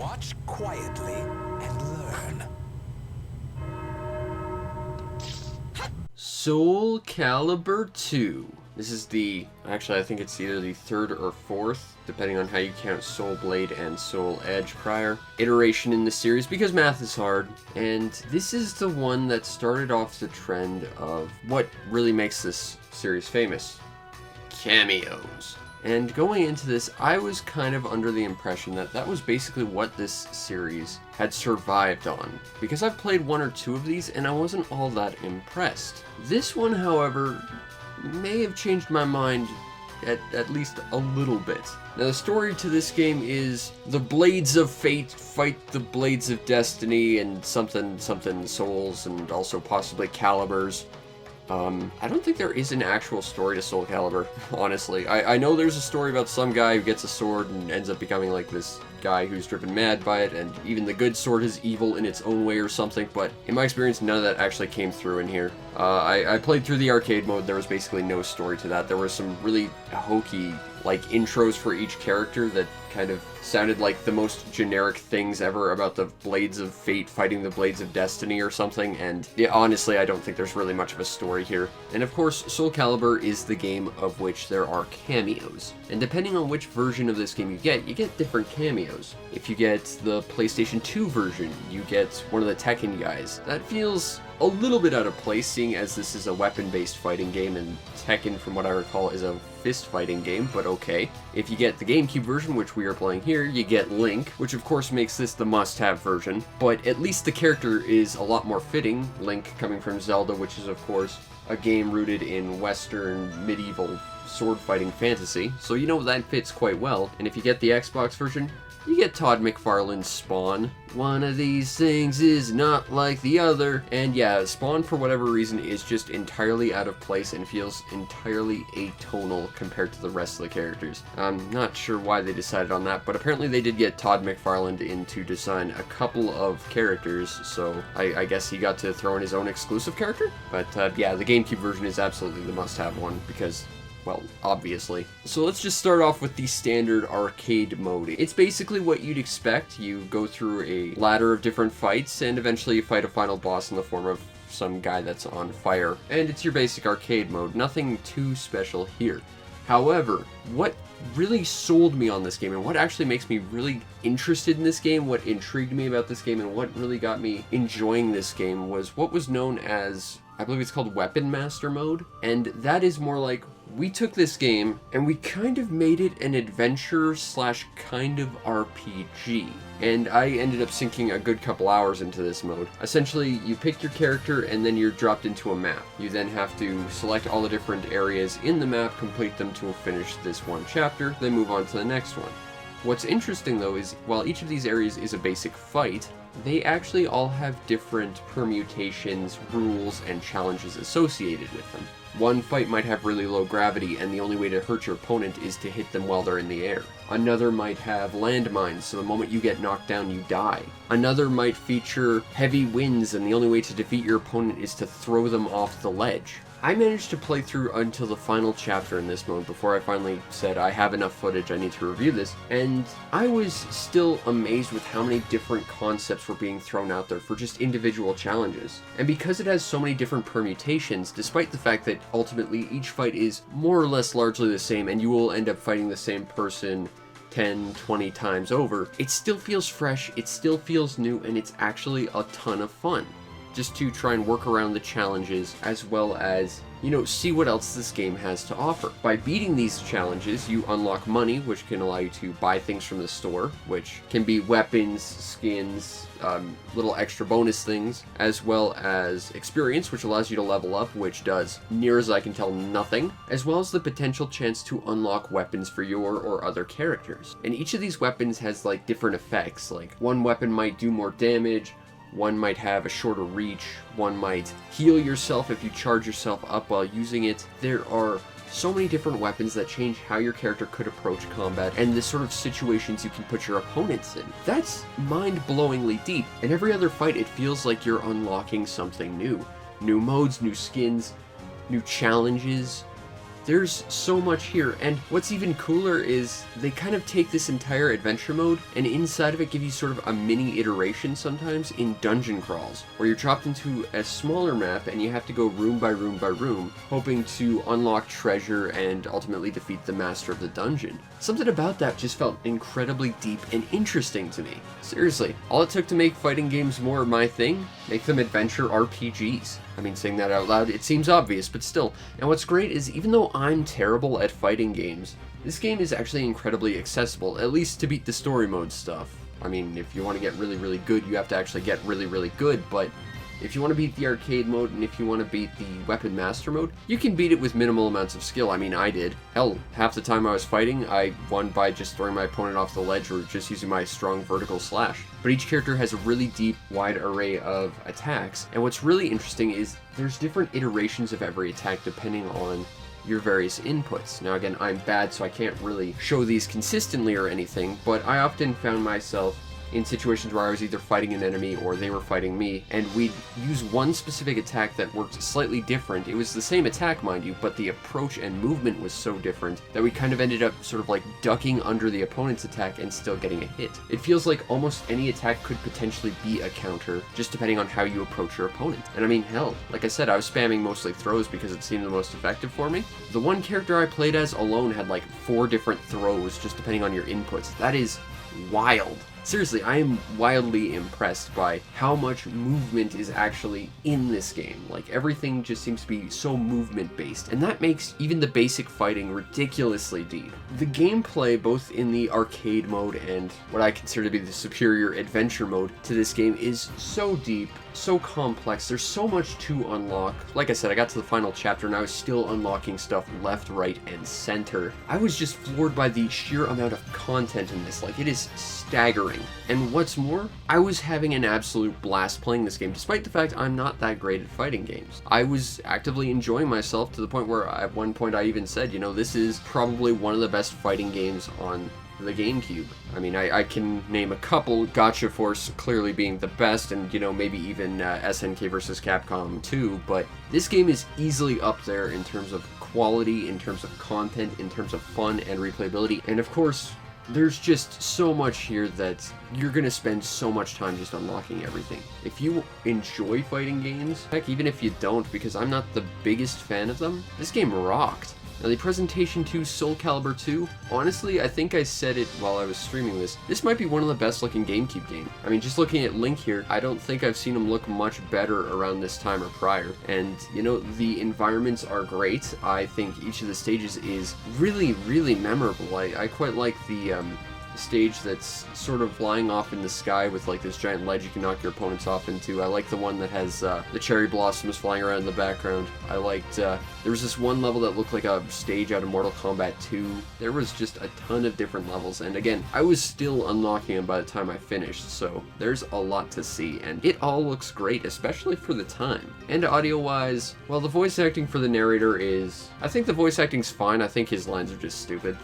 Watch quietly and learn. Soulcalibur II. This is actually I think it's either the third or fourth, depending on how you count Soul Blade and Soul Edge prior, iteration in the series, because math is hard. And this is the one that started off the trend of what really makes this series famous. Cameos. And going into this, I was kind of under the impression that that was basically what this series had survived on, because I've played one or two of these and I wasn't all that impressed. This one, however, may have changed my mind at least a little bit. Now, the story to this game is the Blades of Fate fight the Blades of Destiny and something souls, and also possibly calibers. I don't think there is an actual story to Soulcalibur, honestly. I know there's a story about some guy who gets a sword and ends up becoming like this guy who's driven mad by it, and even the good sword is evil in its own way or something, but in my experience, none of that actually came through in here. I played through the arcade mode. There was basically no story to that. There were some really hokey, like, intros for each character that kind of sounded like the most generic things ever about the Blades of Fate fighting the Blades of Destiny or something, and yeah, honestly, I don't think there's really much of a story here. And of course, Soulcalibur is the game of which there are cameos. And depending on which version of this game you get different cameos. If you get the PlayStation 2 version, you get one of the Tekken guys. That feels a little bit out of place, seeing as this is a weapon-based fighting game, and Tekken, from what I recall, is a fist-fighting game, but okay. If you get the GameCube version, which we are playing here, you get Link, which of course makes this the must-have version, but at least the character is a lot more fitting. Link coming from Zelda, which is of course a game rooted in Western medieval sword-fighting fantasy, so you know that fits quite well. And if you get the Xbox version, you get Todd McFarlane's Spawn. One of these things is not like the other. And yeah, Spawn, for whatever reason, is just entirely out of place and feels entirely atonal compared to the rest of the characters. I'm not sure why they decided on that, but apparently they did get Todd McFarlane in to design a couple of characters, so I guess he got to throw in his own exclusive character? But yeah, the GameCube version is absolutely the must-have one, because, well, obviously. So let's just start off with the standard arcade mode. It's basically what you'd expect. You go through a ladder of different fights, and eventually you fight a final boss in the form of some guy that's on fire. And it's your basic arcade mode. Nothing too special here. However, what really sold me on this game, and what actually makes me really interested in this game, what intrigued me about this game, and what really got me enjoying this game was what was known as, I believe it's called Weapon Master mode, and that is more like, we took this game and we kind of made it an adventure slash kind of RPG. And I ended up sinking a good couple hours into this mode. Essentially, you pick your character and then you're dropped into a map. You then have to select all the different areas in the map, complete them to finish this one chapter, then move on to the next one. What's interesting though is, while each of these areas is a basic fight, they actually all have different permutations, rules, and challenges associated with them. One fight might have really low gravity, and the only way to hurt your opponent is to hit them while they're in the air. Another might have landmines, so the moment you get knocked down, you die. Another might feature heavy winds, and the only way to defeat your opponent is to throw them off the ledge. I managed to play through until the final chapter in this mode before I finally said I have enough footage, I need to review this, and I was still amazed with how many different concepts were being thrown out there for just individual challenges. And because it has so many different permutations, despite the fact that ultimately each fight is more or less largely the same and you will end up fighting the same person 10, 20 times over, it still feels fresh, it still feels new, and it's actually a ton of fun. Just to try and work around the challenges, as well as, you know, see what else this game has to offer. By beating these challenges, you unlock money, which can allow you to buy things from the store, which can be weapons, skins, little extra bonus things, as well as experience, which allows you to level up, which does, near as I can tell, nothing, as well as the potential chance to unlock weapons for your or other characters. And each of these weapons has, like, different effects. Like, one weapon might do more damage, one might have a shorter reach, one might heal yourself if you charge yourself up while using it. There are so many different weapons that change how your character could approach combat and the sort of situations you can put your opponents in. That's mind-blowingly deep. In every other fight, it feels like you're unlocking something new. New modes, new skins, new challenges. there's so much here, and what's even cooler is they kind of take this entire adventure mode, and inside of it give you sort of a mini iteration sometimes in dungeon crawls, where you're dropped into a smaller map and you have to go room by room by room, hoping to unlock treasure and ultimately defeat the master of the dungeon. Something about that just felt incredibly deep and interesting to me. Seriously, all it took to make fighting games more my thing, make them adventure RPGs. I mean, saying that out loud, it seems obvious, but still. And what's great is, even though I'm terrible at fighting games, this game is actually incredibly accessible, at least to beat the story mode stuff. I mean, if you want to get really, really good, you have to actually get really, really good, but if you want to beat the arcade mode and if you want to beat the weapon master mode, you can beat it with minimal amounts of skill. I mean, I did. Hell, half the time I was fighting, I won by just throwing my opponent off the ledge or just using my strong vertical slash. But each character has a really deep, wide array of attacks, and what's really interesting is there's different iterations of every attack depending on your various inputs. Now again, I'm bad, so I can't really show these consistently or anything, but I often found myself in situations where I was either fighting an enemy or they were fighting me, and we'd use one specific attack that worked slightly different. It was the same attack, mind you, but the approach and movement was so different that we kind of ended up sort of like ducking under the opponent's attack and still getting a hit. It feels like almost any attack could potentially be a counter, just depending on how you approach your opponent. And I mean, hell, like I said, I was spamming mostly throws because it seemed the most effective for me. The one character I played as alone had like 4 different throws, just depending on your inputs. That is wild. Seriously, I am wildly impressed by how much movement is actually in this game. Like, everything just seems to be so movement-based, and that makes even the basic fighting ridiculously deep. The gameplay, both in the arcade mode and what I consider to be the superior adventure mode to this game, is so deep, so complex. There's so much to unlock. Like I said, I got to the final chapter and I was still unlocking stuff left, right, and center. I was just floored by the sheer amount of content in this. Like, it is staggering. And what's more, I was having an absolute blast playing this game, despite the fact I'm not that great at fighting games. I was actively enjoying myself to the point where at one point I even said, you know, this is probably one of the best fighting games on the GameCube. I mean, I can name a couple, Gotcha Force clearly being the best, and, you know, maybe even SNK vs. Capcom 2, but this game is easily up there in terms of quality, in terms of content, in terms of fun and replayability, and of course, there's just so much here that you're gonna spend so much time just unlocking everything. If you enjoy fighting games, heck, even if you don't, because I'm not the biggest fan of them, this game rocked. Now, the presentation to Soulcalibur II, honestly, I think I said it while I was streaming this, this might be one of the best looking GameCube games. I mean, just looking at Link here, I don't think I've seen him look much better around this time or prior. And, you know, the environments are great. I think each of the stages is really, really memorable. I quite like the stage that's sort of flying off in the sky with like this giant ledge you can knock your opponents off into. I like the one that has the cherry blossoms flying around in the background. I liked, there was this one level that looked like a stage out of Mortal Kombat 2. There was just a ton of different levels, and again, I was still unlocking them by the time I finished, so there's a lot to see, and it all looks great, especially for the time. And audio-wise, well, the voice acting for the narrator is, I think the voice acting's fine. I think his lines are just stupid.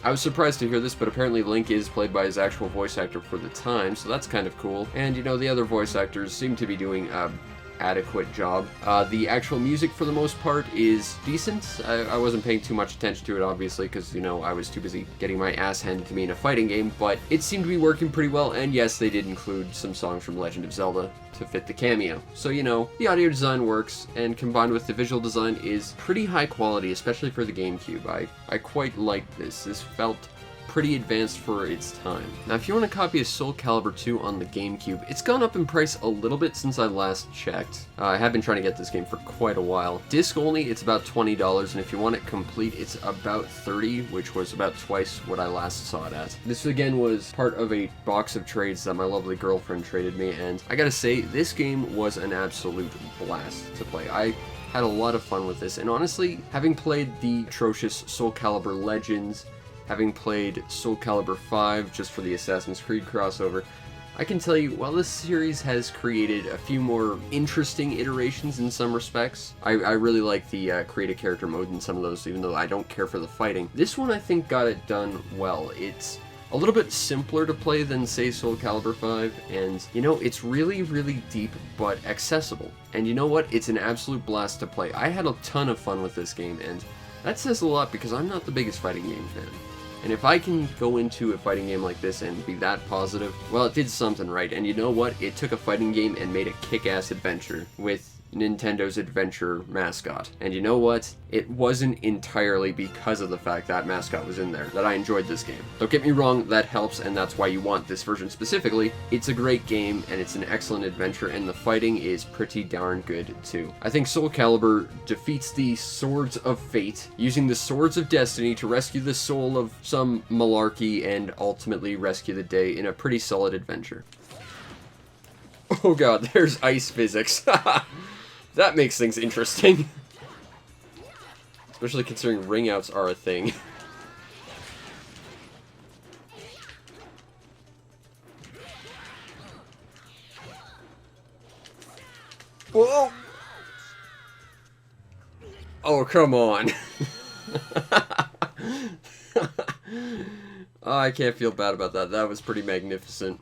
I was surprised to hear this, but apparently Link is played by his actual voice actor for the time, so that's kind of cool. And, you know, the other voice actors seem to be doing an adequate job. The actual music, for the most part, is decent. I wasn't paying too much attention to it, obviously, because, you know, I was too busy getting my ass handed to me in a fighting game, but it seemed to be working pretty well, and yes, they did include some songs from Legend of Zelda to fit the cameo. So, you know, the audio design works, and combined with the visual design is pretty high quality, especially for the GameCube. I quite liked this. This felt pretty advanced for its time. Now, if you want a copy of Soulcalibur II on the GameCube, it's gone up in price a little bit since I last checked. I have been trying to get this game for quite a while. Disc only, it's about $20, and if you want it complete, it's about $30, which was about twice what I last saw it at. This, again, was part of a box of trades that my lovely girlfriend traded me, and I gotta say, this game was an absolute blast to play. I had a lot of fun with this, and honestly, having played the atrocious Soulcalibur Legends, having played Soulcalibur 5 just for the Assassin's Creed crossover, I can tell you, while this series has created a few more interesting iterations in some respects, I really like the create a character mode in some of those, even though I don't care for the fighting. This one I think got it done well. It's a little bit simpler to play than, say, Soulcalibur 5, and, you know, it's really, really deep, but accessible. And you know what? It's an absolute blast to play. I had a ton of fun with this game, and that says a lot because I'm not the biggest fighting game fan. And if I can go into a fighting game like this and be that positive, well, it did something right. And you know what? It took a fighting game and made a kick-ass adventure with Nintendo's adventure mascot. And you know what? It wasn't entirely because of the fact that mascot was in there that I enjoyed this game. Don't get me wrong, that helps, and that's why you want this version specifically. It's a great game, and it's an excellent adventure, and the fighting is pretty darn good too. I think Soulcalibur defeats the Swords of Fate, using the Swords of Destiny to rescue the soul of some malarkey and ultimately rescue the day in a pretty solid adventure. Oh god, there's ice physics. That makes things interesting. Especially considering ring outs are a thing. Whoa! Oh, come on. Oh, I can't feel bad about that. That was pretty magnificent.